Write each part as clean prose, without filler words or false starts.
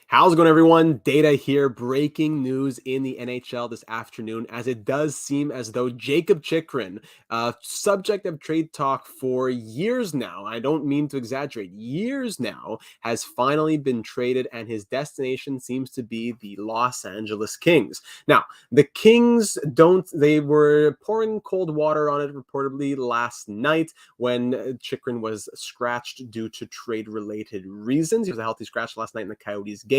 How's it going, everyone? Data here. Breaking news in the NHL this afternoon, as it does seem as though Jakob Chychrun, subject of trade talk for years now, I don't mean to exaggerate, years now, has finally been traded, and his destination seems to be the Los Angeles Kings. Now, the Kings they were pouring cold water on it reportedly last night when Chychrun was scratched due to trade-related reasons. He was a healthy scratch last night in the Coyotes game.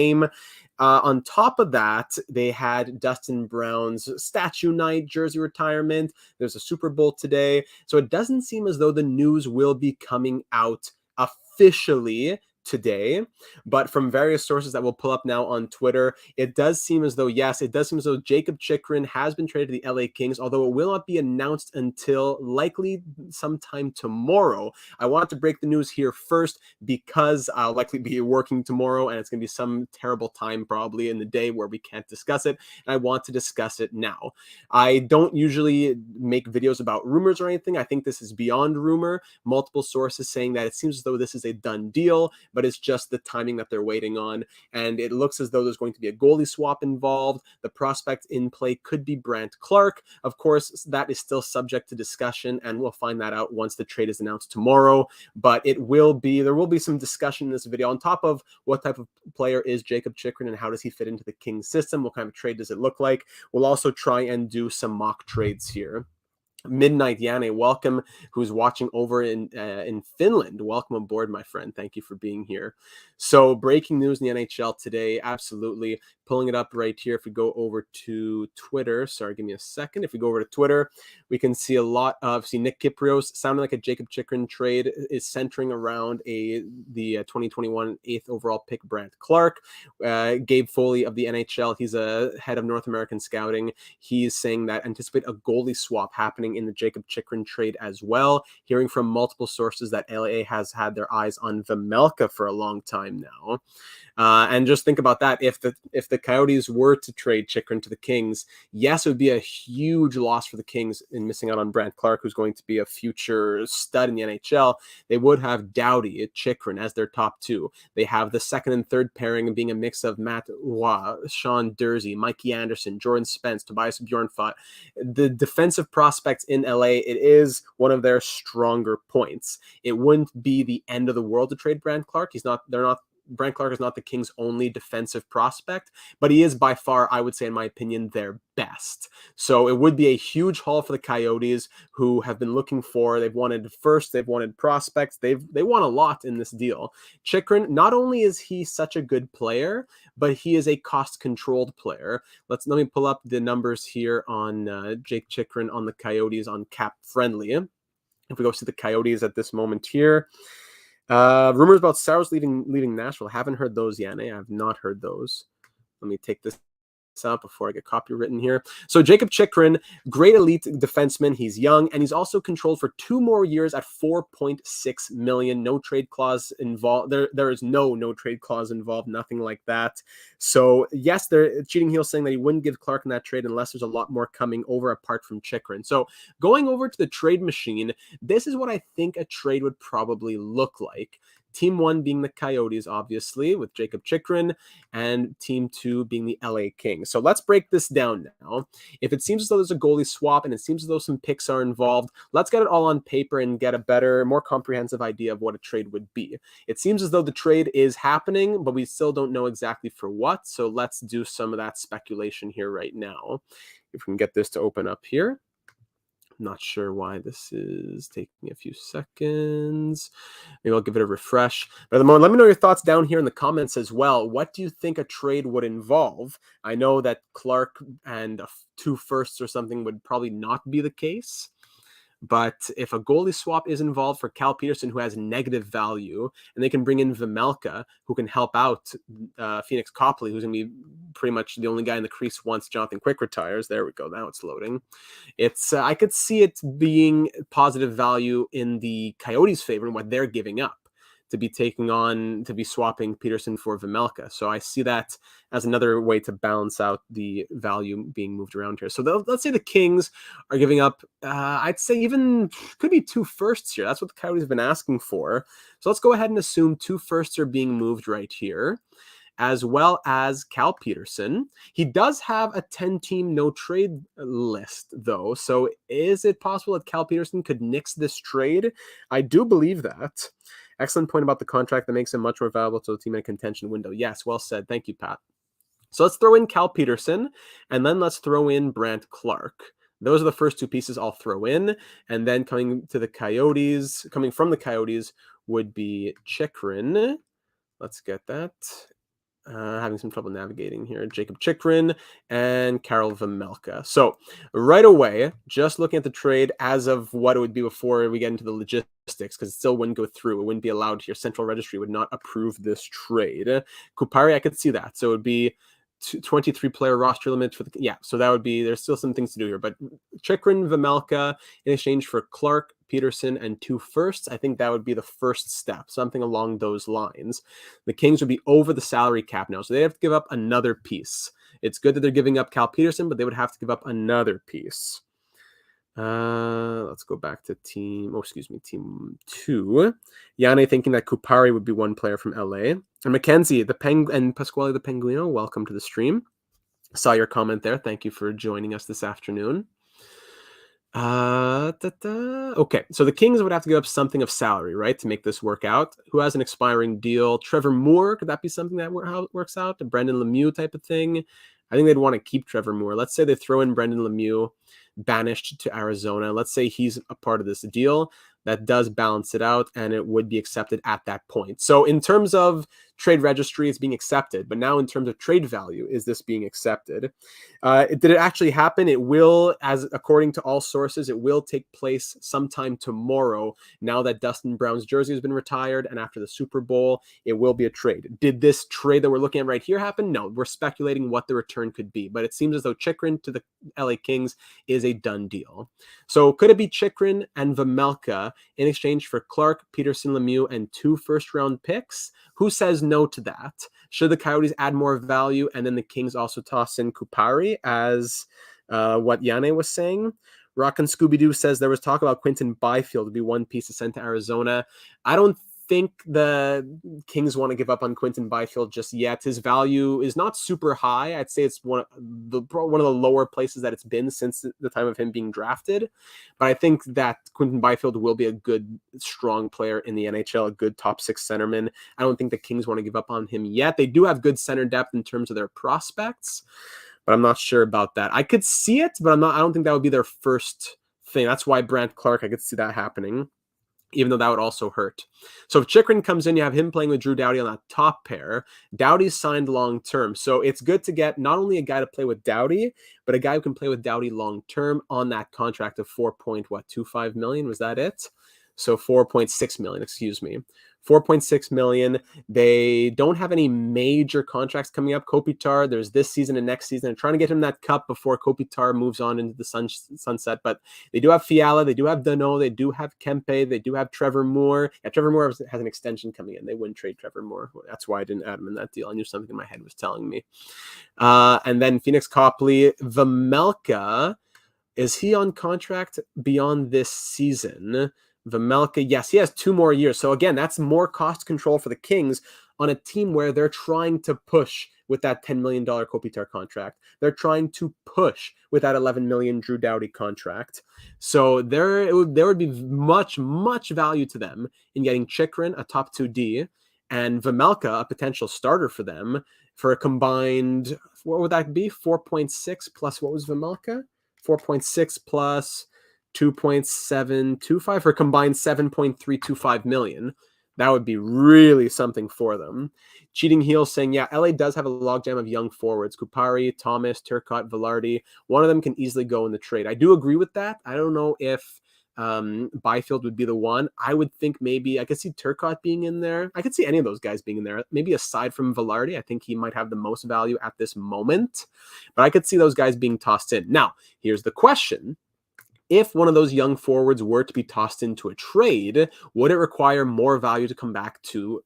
On top of that, they had Dustin Brown's statue night, jersey retirement. There's a Super Bowl today. So it doesn't seem as though the news will be coming out officially today, but from various sources that we'll pull up now on Twitter, it does seem as though, yes, it does seem as though Jakob Chychrun has been traded to the LA Kings, although it will not be announced until likely sometime tomorrow. I want to break the news here first because I'll likely be working tomorrow, and it's going to be some terrible time probably in the day where we can't discuss it, and I want to discuss it now. I don't usually make videos about rumors or anything. I think this is beyond rumor. Multiple sources saying that it seems as though this is a done deal, but it's just the timing that they're waiting on. And it looks as though there's going to be a goalie swap involved. The prospect in play could be Brandt Clarke. Of course, that is still subject to discussion, and we'll find that out once the trade is announced tomorrow. But there will be some discussion in this video on top of what type of player is Jakob Chychrun and how does he fit into the Kings system? What kind of trade does it look like? We'll also try and do some mock trades here. Midnight Yane, welcome, who's watching over in Finland. Welcome aboard, my friend. Thank you for being here. So breaking news in the NHL today, absolutely. Pulling it up right here. If we go over to Twitter, sorry, give me a second. If we go over to Twitter, we can see a lot of, Nick Kypreos sounding like a Jakob Chychrun trade is centering around the 2021 8th overall pick, Brandt Clarke. Gabe Foley of the NHL, he's a head of North American scouting. He's saying that anticipate a goalie swap happening in the Jakob Chychrun trade as well. Hearing from multiple sources that LA has had their eyes on Vejmelka for a long time now. And just think about that. If the Coyotes were to trade Chychrun to the Kings, yes, it would be a huge loss for the Kings in missing out on Brandt Clarke, who's going to be a future stud in the NHL. They would have Doughty at Chychrun as their top two. They have the second and third pairing being a mix of Matt Roy, Sean Durzi, Mikey Anderson, Jordan Spence, Tobias Bjornfot. The defensive prospects in LA, it is one of their stronger points. It wouldn't be the end of the world to trade Brandt Clarke. Brandt Clarke is not the Kings' only defensive prospect, but he is by far, I would say, in my opinion, their best. So it would be a huge haul for the Coyotes, who have been looking for, they've wanted first, they've wanted prospects, they want a lot in this deal. Chychrun, not only is he such a good player, but he is a cost-controlled player. Let me pull up the numbers here on Jake Chychrun on the Coyotes on Cap Friendly. If we go see the Coyotes at this moment here, rumors about Saros leaving Nashville. Haven't heard those, Yane. I have not heard those. Let me take this up before I get copywritten here. So Jakob Chychrun, great elite defenseman. He's young, and he's also controlled for 2 more years at $4.6 million. No trade clause involved. There is no trade clause involved. Nothing like that. So yes, they're cheating heel saying that he wouldn't give Clarke in that trade unless there's a lot more coming over apart from Chychrun. So going over to the trade machine, this is what I think a trade would probably look like. Team 1 being the Coyotes, obviously, with Jakob Chychrun, and Team 2 being the LA Kings. So let's break this down now. If it seems as though there's a goalie swap and it seems as though some picks are involved, let's get it all on paper and get a better, more comprehensive idea of what a trade would be. It seems as though the trade is happening, but we still don't know exactly for what. So let's do some of that speculation here right now. If we can get this to open up here. Not sure why this is taking a few seconds. Maybe I'll give it a refresh. But at the moment, let me know your thoughts down here in the comments as well. What do you think a trade would involve? I know that Clarke and 2 firsts or something would probably not be the case. But if a goalie swap is involved for Cal Peterson, who has negative value, and they can bring in Vejmelka, who can help out Phoenix Copley, who's going to be pretty much the only guy in the crease once Jonathan Quick retires. There we go. Now it's loading. It's I could see it being positive value in the Coyotes' favor and what they're giving up to be swapping Peterson for Vejmelka. So I see that as another way to balance out the value being moved around here. So let's say the Kings are giving up, I'd say even could be 2 firsts here. That's what the Coyotes have been asking for. So let's go ahead and assume 2 firsts are being moved right here. as well as Cal Peterson. He does have a 10-team no-trade list, though. So is it possible that Cal Peterson could nix this trade? I do believe that. Excellent point about the contract that makes him much more valuable to the team in a contention window. Yes, well said. Thank you, Pat. So let's throw in Cal Peterson, and then let's throw in Brandt Clarke. Those are the first two pieces I'll throw in. And then coming from the Coyotes would be Chychrun. Let's get that. Having some trouble navigating here. Jakob Chychrun and Karel Vejmelka. So right away, just looking at the trade as of what it would be before we get into the logistics, because it still wouldn't go through. It wouldn't be allowed here. Central Registry would not approve this trade. Kupari, I could see that. So it would be 23 player roster limit for so that would be, there's still some things to do here, but Chychrun, Vejmelka in exchange for Clarke, Peterson, and 2 firsts. I think that would be the first step, something along those lines. The Kings would be over the salary cap now, so they have to give up another piece. It's good that they're giving up Cal Peterson, but they would have to give up another piece. Let's go back to team 2. Yane thinking that Kupari would be one player from LA. And Mackenzie, and Pasquale the Penguino, welcome to the stream. Saw your comment there. Thank you for joining us this afternoon. Okay, so the Kings would have to give up something of salary, right, to make this work out. Who has an expiring deal? Trevor Moore, could that be something that how it works out? A Brendan Lemieux type of thing? I think they'd want to keep Trevor Moore. Let's say they throw in Brendan Lemieux, banished to Arizona. Let's say he's a part of this deal. That does balance it out, and it would be accepted at that point. So in terms of trade registry, it's being accepted. But now in terms of trade value, is this being accepted? Did it actually happen? It will, as according to all sources, it will take place sometime tomorrow. Now that Dustin Brown's jersey has been retired, and after the Super Bowl, it will be a trade. Did this trade that we're looking at right here happen? No, we're speculating what the return could be. But it seems as though Chychrun to the LA Kings is a done deal. So could it be Chychrun and Vejmelka in exchange for Clarke, Peterson, Lemieux, and 2 first-round picks? Who says no to that? Should the Coyotes add more value, and then the Kings also toss in Kupari, as what Yane was saying? Rock and Scooby-Doo says there was talk about Quinton Byfield to be one piece to send to Arizona. I don't think the Kings want to give up on Quinton Byfield just yet. His value is not super high. I'd say it's one of the lower places that it's been since the time of him being drafted. But I think that Quinton Byfield will be a good, strong player in the NHL, a good top 6 centerman. I don't think the Kings want to give up on him yet. They do have good center depth in terms of their prospects, but I'm not sure about that. I could see it, but I don't think that would be their first thing. That's why Brandt Clarke, I could see that happening, even though that would also hurt. So if Chychrun comes in, you have him playing with Drew Doughty on that top pair. Doughty's signed long-term. So it's good to get not only a guy to play with Doughty, but a guy who can play with Doughty long-term on that contract of $4.25 million. Was that it? So $4.6 million, excuse me. $4.6 million. They don't have any major contracts coming up. Kopitar, there's this season and next season. They're trying to get him that cup before Kopitar moves on into the sunset. But they do have Fiala, they do have Danault, they do have Kempe, they do have Trevor Moore. Yeah, Trevor Moore has an extension coming in. They wouldn't trade Trevor Moore. That's why I didn't add him in that deal. I knew something in my head was telling me. And then Phoenix Copley, Vejmelka, is he on contract beyond this season? Vejmelka, yes, he has 2 more years. So again, that's more cost control for the Kings on a team where they're trying to push with that $10 million Kopitar contract. They're trying to push with that $11 million Drew Doughty contract. So there would be much, much value to them in getting Chychrun, a top 2D, and Vejmelka, a potential starter for them, for a combined, what would that be? 4.6 plus what was Vejmelka? 4.6 plus 2.725 for a combined $7.325 million. That would be really something for them. Cheating Heel saying, yeah, LA does have a logjam of young forwards. Kupari, Thomas, Turcotte, Velarde. One of them can easily go in the trade. I do agree with that. I don't know if Byfield would be the one. I would think maybe I could see Turcotte being in there. I could see any of those guys being in there. Maybe aside from Velarde, I think he might have the most value at this moment. But I could see those guys being tossed in. Now, here's the question. If one of those young forwards were to be tossed into a trade, would it require more value to come back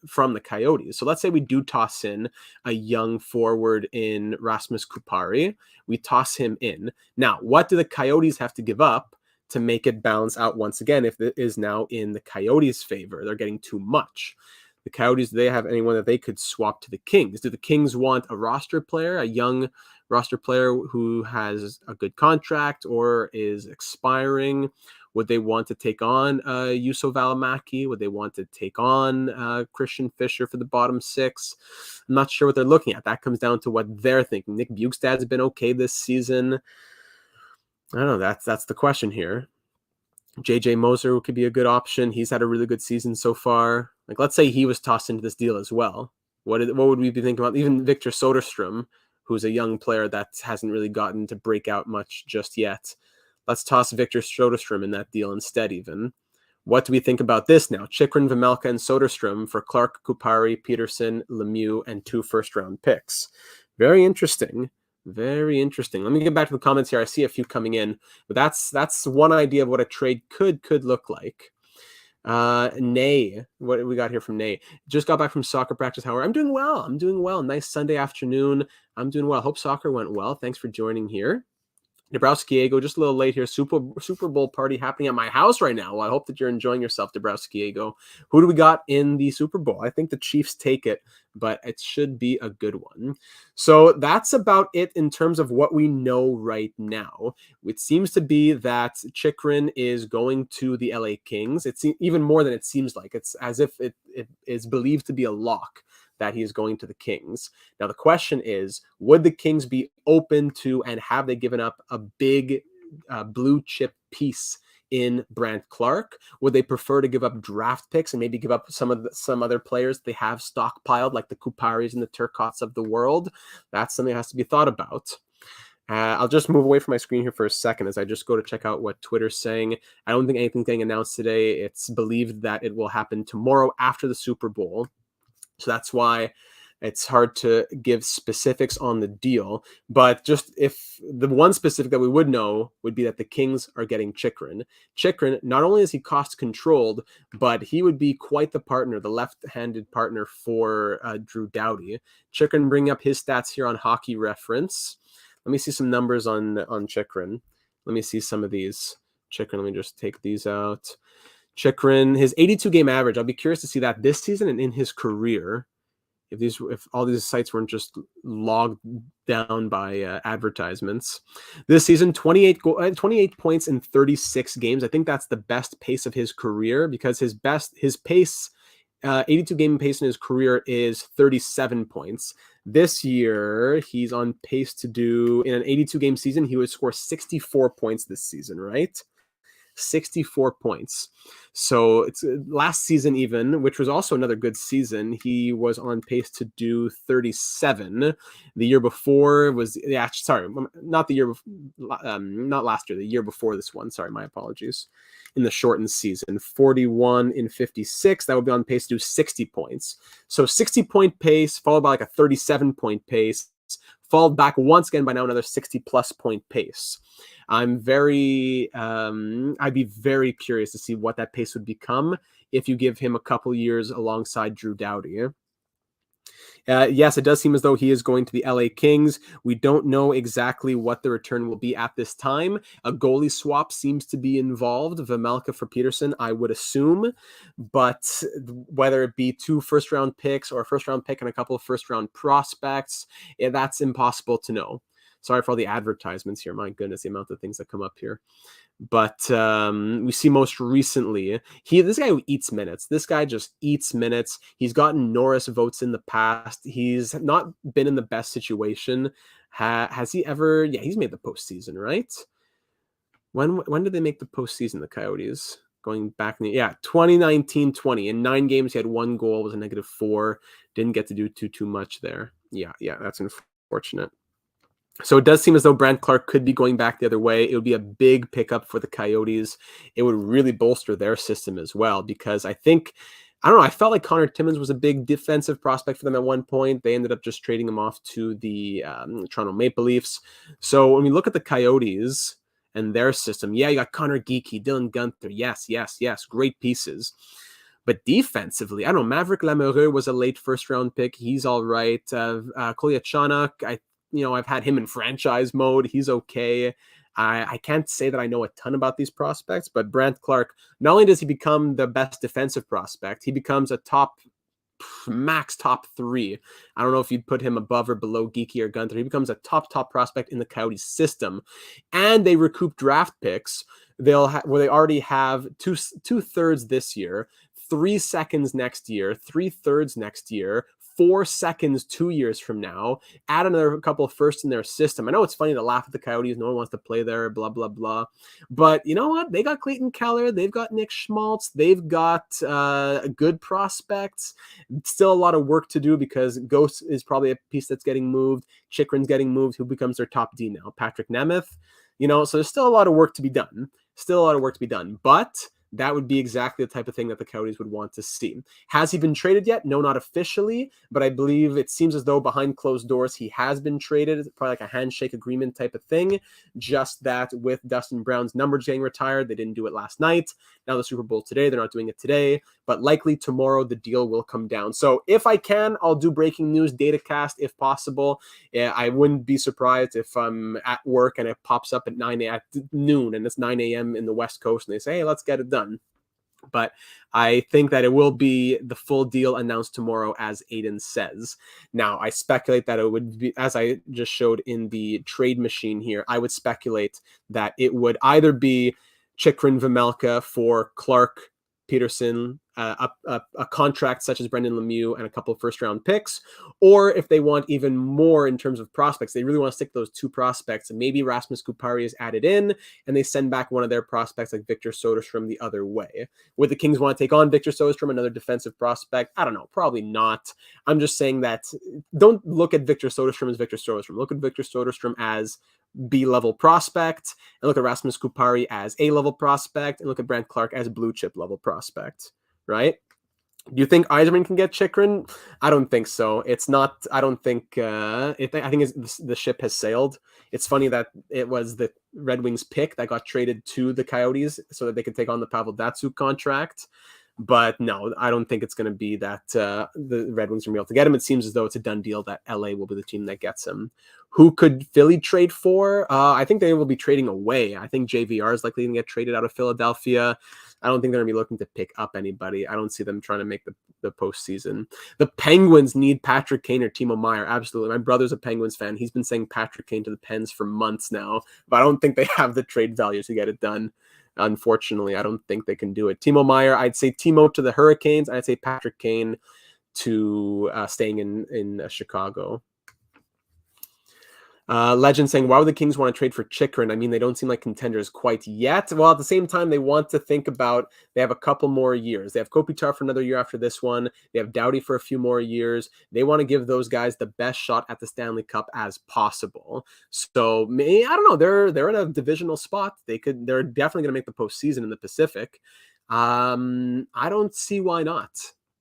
from the Coyotes? So let's say we do toss in a young forward in Rasmus Kupari. We toss him in. Now, what do the Coyotes have to give up to make it balance out once again if it is now in the Coyotes' favor? They're getting too much. The Coyotes, do they have anyone that they could swap to the Kings? Do the Kings want a roster player, a young roster player who has a good contract or is expiring? Would they want to take on Juuso Välimäki? Would they want to take on Christian Fischer for the bottom six? I'm not sure what they're looking at. That comes down to what they're thinking. Nick Bjugstad's been okay this season. I don't know. That's the question here. JJ Moser could be a good option. He's had a really good season so far. Like, let's say he was tossed into this deal as well. What would we be thinking about? Even Victor Soderstrom, who's a young player that hasn't really gotten to break out much just yet. Let's toss Victor Soderstrom in that deal instead even. What do we think about this now? Chychrun, Vejmelka, and Soderstrom for Clarke, Kupari, Peterson, Lemieux, and 2 first-round picks. Very interesting. Very interesting. Let me get back to the comments here. I see a few coming in, but that's one idea of what a trade could look like. Nay, what do we got here from Nay? Just got back from soccer practice. However, I'm doing well. Nice Sunday afternoon. I'm doing well. Hope soccer went well. Thanks for joining here. Dabrowski-Ego, just a little late here. Super Bowl party happening at my house right now. Well, I hope that you're enjoying yourself, Dabrowski-Ego. Who do we got in the Super Bowl? I think the Chiefs take it, but it should be a good one. So that's about it in terms of what we know right now. It seems to be that Chychrun is going to the LA Kings. It's even more than it seems like. It's as if it is believed to be a lock that he is going to the Kings. Now, the question is, would the Kings be open to, and have they given up a big blue chip piece in Brandt Clarke? Would they prefer to give up draft picks and maybe give up some other players they have stockpiled, like the Kuparis and the Turcottes of the world? That's something that has to be thought about. I'll just move away from my screen here for a second as I just go to check out what Twitter's saying. I don't think anything's getting announced today. It's believed that it will happen tomorrow after the Super Bowl. So that's why it's hard to give specifics on the deal. But just if the one specific that we would know would be that the Kings are getting Chychrun. Chychrun, not only is he cost controlled, but he would be quite the partner, the left-handed partner for Drew Doughty. Chychrun, bring up his stats here on Hockey Reference. Let me see some numbers on Chychrun. Let me see some of these. Chychrun, let me just take these out. Chychrun, his 82-game average, I'll be curious to see that this season and in his career, if all these sites weren't just logged down by advertisements. This season, 28 points in 36 games. I think that's the best pace of his career, because his pace, 82-game pace in his career is 37 points. This year, he's on pace to do, in an 82-game season, he would score 64 points this season, right? 64 points. So it's last season even, which was also another good season, he was on pace to do 37. The year before was, not the year, not last year, the year before this one. Sorry, my apologies. In the shortened season, 41 in 56, that would be on pace to do 60 points. So 60-point pace, followed by like a 37-point pace, followed back once again by now another 60-plus point pace. I'd be very curious to see what that pace would become if you give him a couple years alongside Drew Doughty. Yes, it does seem as though he is going to the LA Kings. We don't know exactly what the return will be at this time. A goalie swap seems to be involved. Vejmelka for Peterson, I would assume. But whether it be 2 first-round picks or a first-round pick and a couple of first-round prospects, that's impossible to know. Sorry for all the advertisements here. My goodness, the amount of things that come up here. But we see most recently, this guy who eats minutes. This guy just eats minutes. He's gotten Norris votes in the past. He's not been in the best situation. Has he ever? Yeah, he's made the postseason, right? When did they make the postseason, the Coyotes? Going back in 2019-20. In 9 games, he had 1 goal, was a -4. Didn't get to do too much there. Yeah, that's unfortunate. So it does seem as though Brandt Clarke could be going back the other way. It would be a big pickup for the Coyotes. It would really bolster their system as well, because I felt like Connor Timmins was a big defensive prospect for them at one point. They ended up just trading him off to the Toronto Maple Leafs. So when we look at the Coyotes and their system, you got Connor Geekie, Dylan Guenther. Yes. Great pieces. But defensively, I don't know, Maverick Lamoureux was a late first-round pick. He's all right. Kolyachonok, I've had him in franchise mode. He's okay. I can't say that I know a ton about these prospects, but Brandt Clarke, not only does he become the best defensive prospect, he becomes a top max top 3. I don't know if you'd put him above or below Geeky or Gunther. He becomes a top prospect in the Coyotes system, and they recoup draft picks. Where they already have two thirds this year, 3 seconds next year, 3/3 next year, 4 seconds 2 years from now. Add another couple of firsts in their system. I know it's funny to laugh at the Coyotes. No one wants to play there, blah, blah, blah. But you know what? They got Clayton Keller. They've got Nick Schmaltz. They've got good prospects. Still a lot of work to do because Ghost is probably a piece that's getting moved. Chychrun's getting moved. Who becomes their top D now? Patrick Nemeth. So there's still a lot of work to be done. But that would be exactly the type of thing that the Coyotes would want to see. Has he been traded yet? No, not officially, but I believe it seems as though behind closed doors he has been traded. It's probably like a handshake agreement type of thing. Just that with Dustin Brown's numbers getting retired, they didn't do it last night. Now the Super Bowl today, they're not doing it today, but likely tomorrow the deal will come down. So if I can, I'll do breaking news DataCast if possible. Yeah, I wouldn't be surprised if I'm at work and it pops up at noon and it's 9 a.m. in the West Coast and they say, hey, let's get it done. But I think that it will be the full deal announced tomorrow, as Aiden says. Now, I speculate that it would be, as I just showed in the trade machine here, I would speculate that it would either be Chychrun Vejmelka for Clarke, Peterson, a contract such as Brendan Lemieux and a couple of first-round picks, or if they want even more in terms of prospects, they really want to stick to those 2 prospects, and maybe Rasmus Kupari is added in, and they send back one of their prospects like Victor Soderstrom the other way. Would the Kings want to take on Victor Soderstrom, another defensive prospect? I don't know, probably not. I'm just saying that don't look at Victor Soderstrom as Victor Soderstrom. Look at Victor Soderstrom as B-level prospect, and look at Rasmus Kupari as A-level prospect, and look at Brandt Clarke as blue-chip level prospect. Right? Do you think Yzerman can get Chychrun? I don't think so. It's not. I don't think. I think the ship has sailed. It's funny that it was the Red Wings pick that got traded to the Coyotes so that they could take on the Pavel Datsyuk contract. But no, I don't think it's going to be that the Red Wings are going to be able to get him. It seems as though it's a done deal that LA will be the team that gets him. Who could Philly trade for? I think they will be trading away. I think JVR is likely to get traded out of Philadelphia. I don't think they're going to be looking to pick up anybody. I don't see them trying to make the postseason. The Penguins need Patrick Kane or Timo Meier. Absolutely. My brother's a Penguins fan. He's been saying Patrick Kane to the Pens for months now, but I don't think they have the trade value to get it done. Unfortunately, I don't think they can do it. Timo Meier, I'd say Timo to the Hurricanes. I'd say Patrick Kane to staying in Chicago. Legend saying, why would the Kings want to trade for Chychrun? I mean, they don't seem like contenders quite yet. Well, at the same time, they want to think about, they have a couple more years. They have Kopitar for another year after this one. They have Doughty for a few more years. They want to give those guys the best shot at the Stanley Cup as possible. So, I don't know. They're in a divisional spot. They're definitely going to make the postseason in the Pacific. I don't see why not.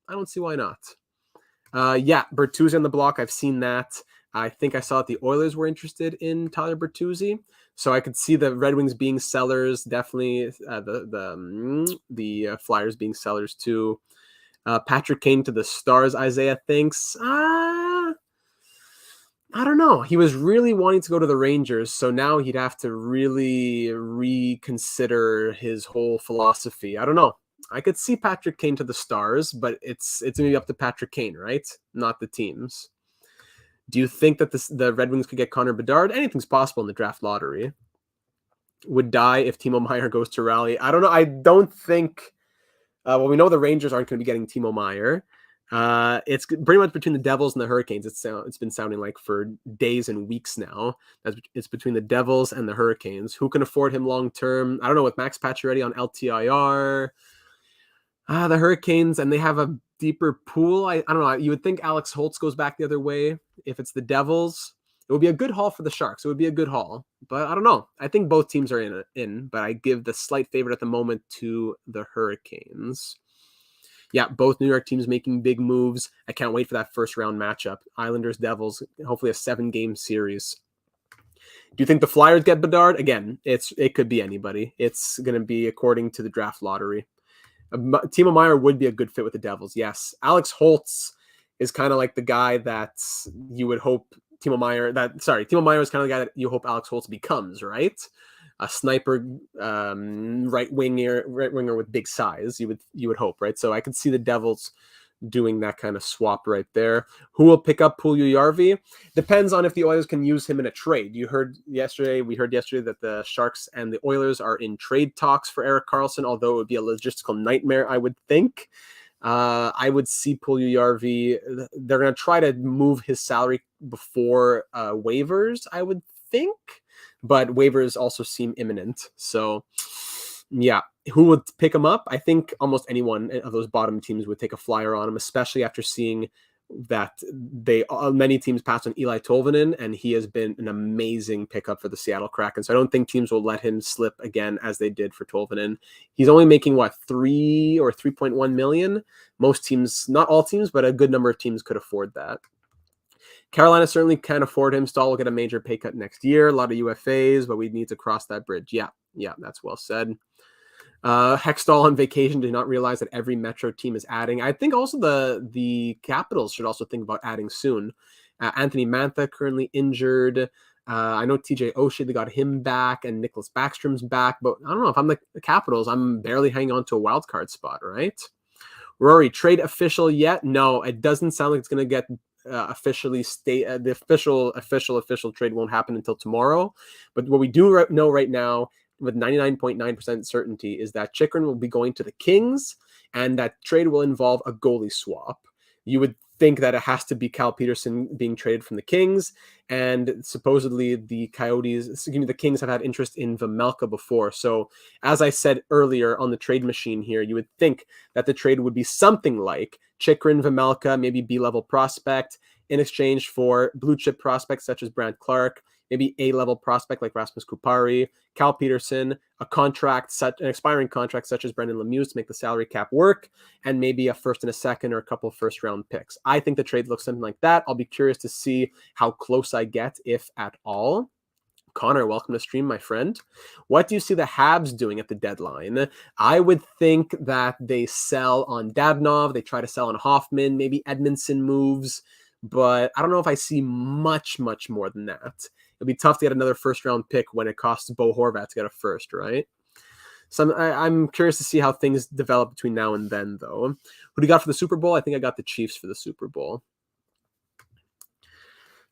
Yeah, Bertuzzi on the block. I've seen that. I think I saw that the Oilers were interested in Tyler Bertuzzi, so I could see the Red Wings being sellers. Definitely, the Flyers being sellers too. Patrick Kane to the Stars. Isaiah thinks. I don't know. He was really wanting to go to the Rangers, so now he'd have to really reconsider his whole philosophy. I don't know. I could see Patrick Kane to the Stars, but it's maybe up to Patrick Kane, right? Not the teams. Do you think that the Red Wings could get Connor Bedard? Anything's possible in the draft lottery. Would die if Timo Meier goes to Raleigh. I don't know. I don't think. Well, we know the Rangers aren't going to be getting Timo Meier. It's pretty much between the Devils and the Hurricanes. It's been sounding like for days and weeks now. It's between the Devils and the Hurricanes. Who can afford him long term? I don't know. With Max Pacioretty on LTIR, the Hurricanes, and they have a deeper pool. I don't know. You would think Alex Holtz goes back the other way. If it's the Devils, it would be a good haul for the Sharks. It would be a good haul, but I don't know. I think both teams are in, but I give the slight favorite at the moment to the Hurricanes. Yeah, both New York teams making big moves. I can't wait for that first round matchup. Islanders, Devils, hopefully a 7-game series. Do you think the Flyers get Bedard? Again, it could be anybody. It's going to be according to the draft lottery. Timo Meier would be a good fit with the Devils. Yes. Alex Holtz is kind of like the guy that you would hope Timo Meier is kind of the guy that you hope Alex Holtz becomes, right? A sniper, right winger with big size. You would hope, right? So I could see the Devils doing that kind of swap right there. Who will pick up Puljujärvi? Depends on if the Oilers can use him in a trade. We heard yesterday that the Sharks and the Oilers are in trade talks for Erik Karlsson, although it would be a logistical nightmare, I would think. I would see Puljujärvi. They're going to try to move his salary before waivers, I would think, but waivers also seem imminent. So, yeah, who would pick him up? I think almost anyone of those bottom teams would take a flyer on him, especially after seeing that many teams passed on Eli Tolvanen, and he has been an amazing pickup for the Seattle Kraken. So I don't think teams will let him slip again as they did for Tolvanen. He's only making 3 or 3.1 million. Most teams, not all teams, but a good number of teams could afford that. Carolina certainly can afford him. Stahl will get a major pay cut next year. A lot of UFAs, but we need to cross that bridge. Yeah, that's well said. Hextall on vacation did not realize that every Metro team is adding. I think also the Capitals should also think about adding soon. Anthony Mantha currently injured. I know TJ Oshie, they got him back, and Nicholas Backstrom's back, but I don't know if I'm the Capitals. I'm barely hanging on to a wild card spot, right? Rory, trade official yet? No, it doesn't sound like it's going to get officially the official trade won't happen until tomorrow. But what we do know right now, with 99.9% certainty, is that Chychrun will be going to the Kings, and that trade will involve a goalie swap. You would think that it has to be Cal Peterson being traded from the Kings, and supposedly the Kings have had interest in Vejmelka before. So, as I said earlier on the trade machine here, you would think that the trade would be something like Chychrun, Vejmelka, maybe B-level prospect, in exchange for blue chip prospects such as Brandt Clarke, maybe A-level prospect like Rasmus Kupari, Cal Peterson, an expiring contract such as Brendan Lemieux to make the salary cap work, and maybe a first and a second or a couple of first-round picks. I think the trade looks something like that. I'll be curious to see how close I get, if at all. Connor, welcome to stream, my friend. What do you see the Habs doing at the deadline? I would think that they sell on Dadonov, they try to sell on Hoffman, maybe Edmondson moves, but I don't know if I see much more than that. It'll be tough to get another first-round pick when it costs Bo Horvat to get a first, right? So I'm curious to see how things develop between now and then, though. Who do you got for the Super Bowl? I think I got the Chiefs for the Super Bowl.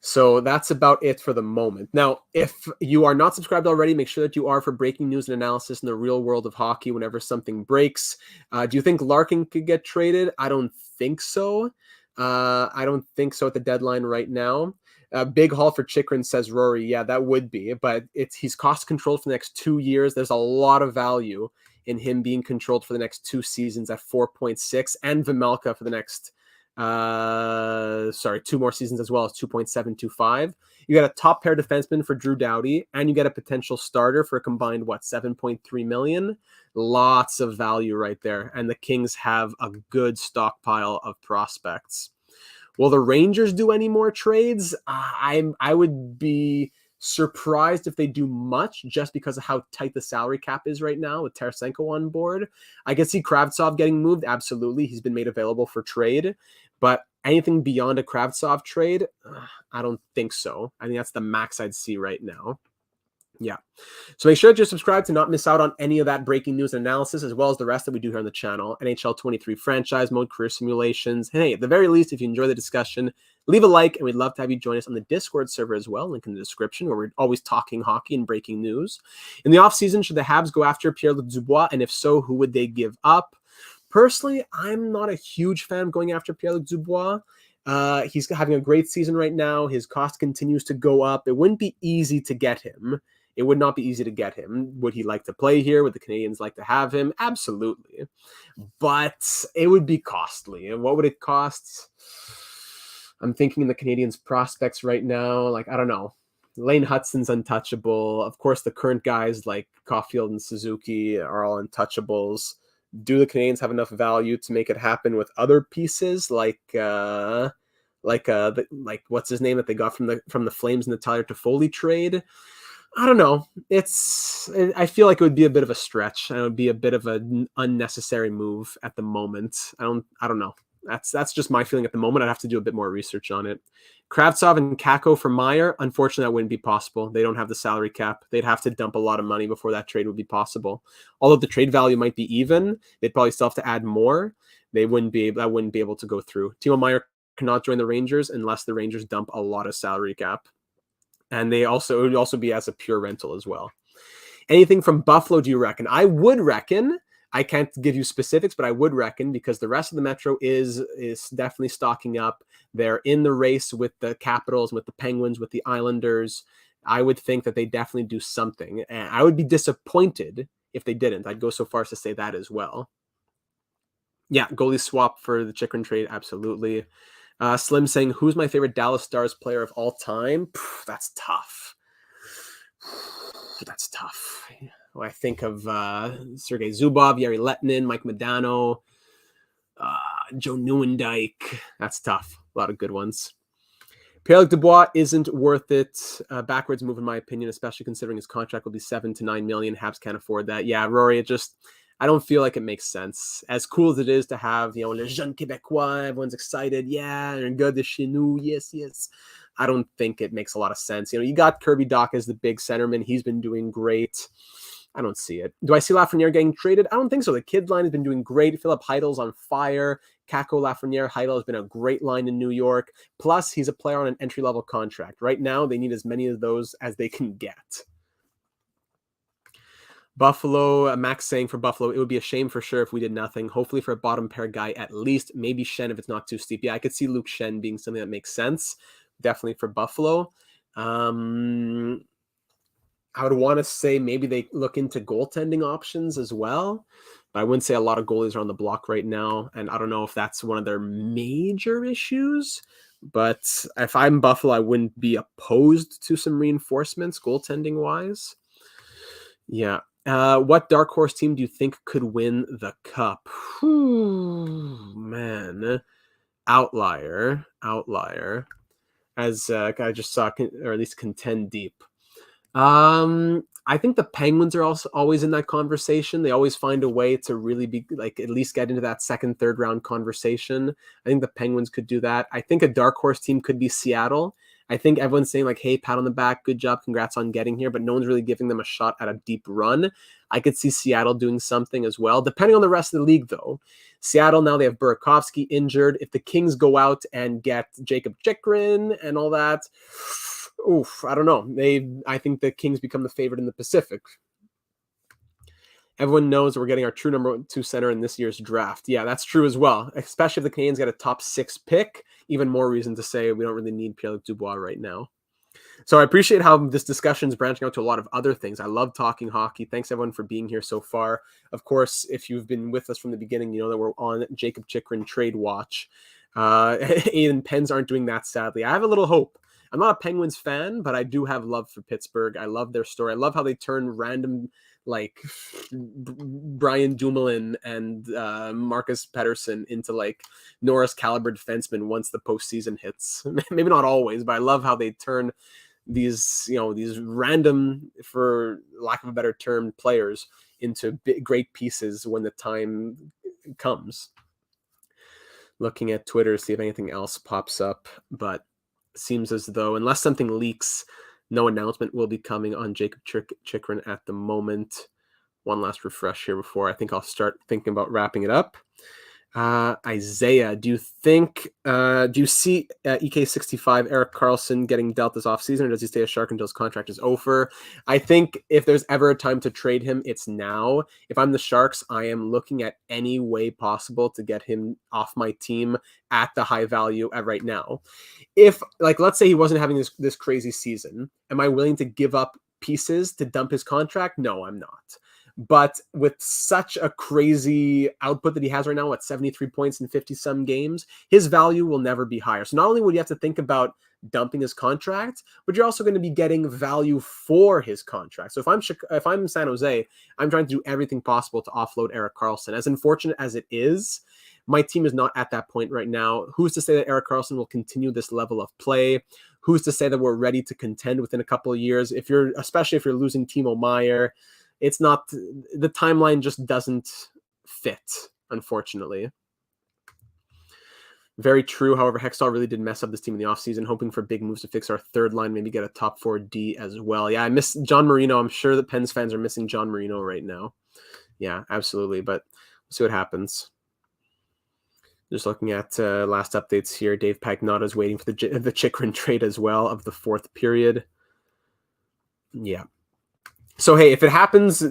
So that's about it for the moment. Now, if you are not subscribed already, make sure that you are for breaking news and analysis in the real world of hockey whenever something breaks. Do you think Larkin could get traded? I don't think so. I don't think so at the deadline right now. Big haul for Chychrun, says Rory. Yeah, that would be, but he's cost controlled for the next 2 years. There's a lot of value in him being controlled for the next 2 seasons at 4.6, and Vejmelka for the next 2 more seasons as well as 2.725. You got a top pair defenseman for Drew Doughty, and you get a potential starter for a combined 7.3 million. Lots of value right there, and the Kings have a good stockpile of prospects. Will the Rangers do any more trades? I would be surprised if they do much, just because of how tight the salary cap is right now with Tarasenko on board. I can see Kravtsov getting moved. Absolutely. He's been made available for trade, but anything beyond a Kravtsov trade, I don't think so. I think that's the max I'd see right now. Yeah. So make sure that you're subscribed to not miss out on any of that breaking news and analysis, as well as the rest that we do here on the channel. NHL 23 franchise mode, career simulations. And hey, at the very least, if you enjoy the discussion, leave a like, and we'd love to have you join us on the Discord server as well. Link in the description, where we're always talking hockey and breaking news. In the offseason, should the Habs go after Pierre-Luc Dubois? And if so, who would they give up? Personally, I'm not a huge fan of going after Pierre-Luc Dubois. He's having a great season right now. His cost continues to go up. It wouldn't be easy to get him. It would not be easy to get him. Would he like to play here? Would the Canadians like to have him? Absolutely. But it would be costly. And what would it cost? I'm thinking the Canadians' prospects right now. I don't know. Lane Hutson's untouchable. Of course, the current guys like Caulfield and Suzuki are all untouchables. Do the Canadians have enough value to make it happen with other pieces like what's his name that they got from the Flames in the Tyler Toffoli trade? I don't know. I feel like it would be a bit of a stretch. And it would be a bit of an unnecessary move at the moment. I don't know. That's just my feeling at the moment. I'd have to do a bit more research on it. Kravtsov and Kako for Meyer, unfortunately, that wouldn't be possible. They don't have the salary cap. They'd have to dump a lot of money before that trade would be possible. Although the trade value might be even, they'd probably still have to add more. That wouldn't be able to go through. Timo Meyer cannot join the Rangers unless the Rangers dump a lot of salary cap. And it would also be as a pure rental as well. Anything from Buffalo, do you reckon? I would reckon. I can't give you specifics, but I would reckon, because the rest of the Metro is definitely stocking up. They're in the race with the Capitals, with the Penguins, with the Islanders. I would think that they definitely do something. And I would be disappointed if they didn't. I'd go so far as to say that as well. Yeah, goalie swap for the Chychrun trade, absolutely. Slim saying, who's my favorite Dallas Stars player of all time? That's tough. That's tough. I think of Sergei Zubov, Yari Letnin, Mike Modano, Joe Nieuwendyk. That's tough. A lot of good ones. Pierre-Luc Dubois isn't worth it. Backwards move, in my opinion, especially considering his contract will be $7 to $9 million. Habs can't afford that. Yeah, Rory, I don't feel like it makes sense. As cool as it is to have, le jeune Québécois, everyone's excited. Yeah, un gars de chez nous. Yes, yes. I don't think it makes a lot of sense. You got Kirby Dach as the big centerman. He's been doing great. I don't see it. Do I see Lafreniere getting traded? I don't think so. The kid line has been doing great. Philip Heidel's on fire. Kako, Lafreniere, Heidel has been a great line in New York. Plus, he's a player on an entry-level contract. Right now, they need as many of those as they can get. Buffalo, Max saying for Buffalo, it would be a shame for sure if we did nothing. Hopefully for a bottom pair guy at least. Maybe Shen if it's not too steep. Yeah, I could see Luke Shen being something that makes sense. Definitely for Buffalo. I would want to say maybe they look into goaltending options as well. But I wouldn't say a lot of goalies are on the block right now. And I don't know if that's one of their major issues. But if I'm Buffalo, I wouldn't be opposed to some reinforcements goaltending-wise. Yeah. What dark horse team do you think could win the cup? Man. Outlier. As I just saw, or at least contend deep. I think the Penguins are also always in that conversation. They always find a way to really be at least get into that second, third round conversation. I think the Penguins could do that. I think a dark horse team could be Seattle. I think everyone's saying hey, pat on the back, good job, congrats on getting here, but no one's really giving them a shot at a deep run. I could see Seattle doing something as well, depending on the rest of the league, though. Seattle, now they have Burakovsky injured. If the Kings go out and get Jakob Chychrun and all that, I don't know. I think the Kings become the favorite in the Pacific. Everyone knows we're getting our true number 2 center in this year's draft. Yeah, that's true as well. Especially if the Canadiens get a top 6 pick, even more reason to say we don't really need Pierre-Luc Dubois right now. So I appreciate how this discussion is branching out to a lot of other things. I love talking hockey. Thanks everyone for being here so far. Of course, if you've been with us from the beginning, you know that we're on Jakob Chychrun trade watch. Even Pens aren't doing that, sadly. I have a little hope. I'm not a Penguins fan, but I do have love for Pittsburgh. I love their story. I love how they turn random Brian Dumoulin and Marcus Pettersson into Norris caliber defensemen once the postseason hits. Maybe not always, but I love how they turn these random, for lack of a better term, players into great pieces when the time comes. Looking at Twitter, see if anything else pops up, but seems as though, unless something leaks, no announcement will be coming on Jakob Chychrun at the moment. One last refresh here before I think I'll start thinking about wrapping it up. Isaiah, do you see EK65 Erik Karlsson getting dealt this offseason, or does he stay a Shark until his contract is over? I think if there's ever a time to trade him, it's now. If I'm the Sharks, I am looking at any way possible to get him off my team at the high value right now. If, let's say he wasn't having this crazy season, am I willing to give up pieces to dump his contract? No, I'm not. But with such a crazy output that he has right now at 73 points in 50-some games, his value will never be higher. So not only would you have to think about dumping his contract, but you're also going to be getting value for his contract. So if I'm San Jose, I'm trying to do everything possible to offload Erik Karlsson. As unfortunate as it is, my team is not at that point right now. Who's to say that Erik Karlsson will continue this level of play? Who's to say that we're ready to contend within a couple of years? Especially if you're losing Timo Meyer, it's not, the timeline just doesn't fit, unfortunately. Very true. However, Hextall really did mess up this team in the offseason, hoping for big moves to fix our third line, maybe get a top 4D as well. Yeah, I miss John Marino. I'm sure that Pens fans are missing John Marino right now. Yeah, absolutely. But we'll see what happens. Just looking at last updates here, Dave Pagnotta is waiting for the Chychrun trade as well of the fourth period. Yeah. So, hey, if it happens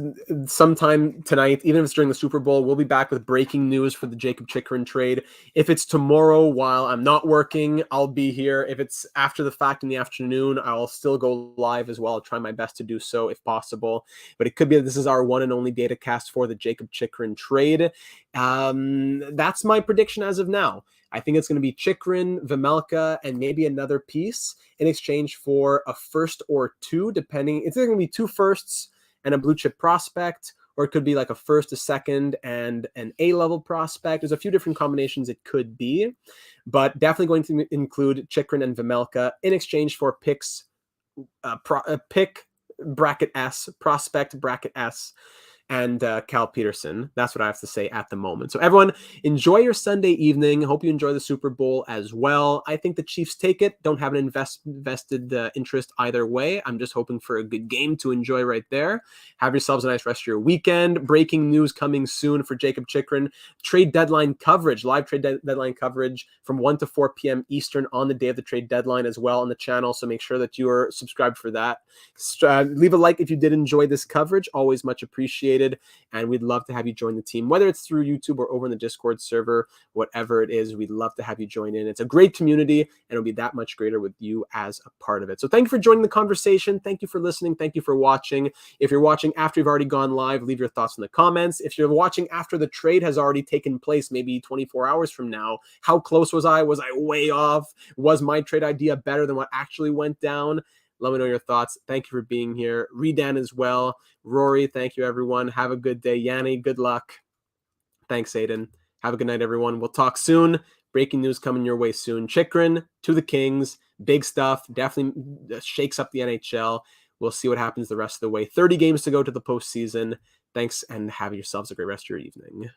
sometime tonight, even if it's during the Super Bowl, we'll be back with breaking news for the Jakob Chychrun trade. If it's tomorrow while I'm not working, I'll be here. If it's after the fact in the afternoon, I'll still go live as well. I'll try my best to do so if possible. But it could be that this is our one and only DataCast for the Jakob Chychrun trade. That's my prediction as of now. I think it's going to be Chychrun, Vejmelka, and maybe another piece in exchange for a first or two, depending. It's either going to be 2 firsts and a blue chip prospect, or it could be like a first, a second, and an A-level prospect. There's a few different combinations it could be, but definitely going to include Chychrun and Vejmelka in exchange for picks, pick bracket S, prospect bracket S, and Cal Peterson. That's what I have to say at the moment. So everyone, enjoy your Sunday evening. Hope you enjoy the Super Bowl as well. I think the Chiefs take it. Don't have an vested interest either way. I'm just hoping for a good game to enjoy right there. Have yourselves a nice rest of your weekend. Breaking news coming soon for Jakob Chychrun. Trade deadline coverage, live trade deadline coverage from 1 to 4 p.m. Eastern on the day of the trade deadline as well on the channel. So make sure that you are subscribed for that. Leave a like if you did enjoy this coverage. Always much appreciated. And we'd love to have you join the team, whether it's through YouTube or over in the Discord server, whatever it is. We'd love to have you join in. It's a great community, and it'll be that much greater with you as a part of it. So thank you for joining the conversation. Thank you for listening. Thank you for watching. If you're watching after you've already gone live, leave your thoughts in the comments. If you're watching after the trade has already taken place, maybe 24 hours from now, how close was I? Was I way off? Was my trade idea better than what actually went down? Let me know your thoughts. Thank you for being here. Redan as well. Rory, thank you, everyone. Have a good day. Yanni, good luck. Thanks, Aiden. Have a good night, everyone. We'll talk soon. Breaking news coming your way soon. Chychrun to the Kings. Big stuff. Definitely shakes up the NHL. We'll see what happens the rest of the way. 30 games to go to the postseason. Thanks, and have yourselves a great rest of your evening.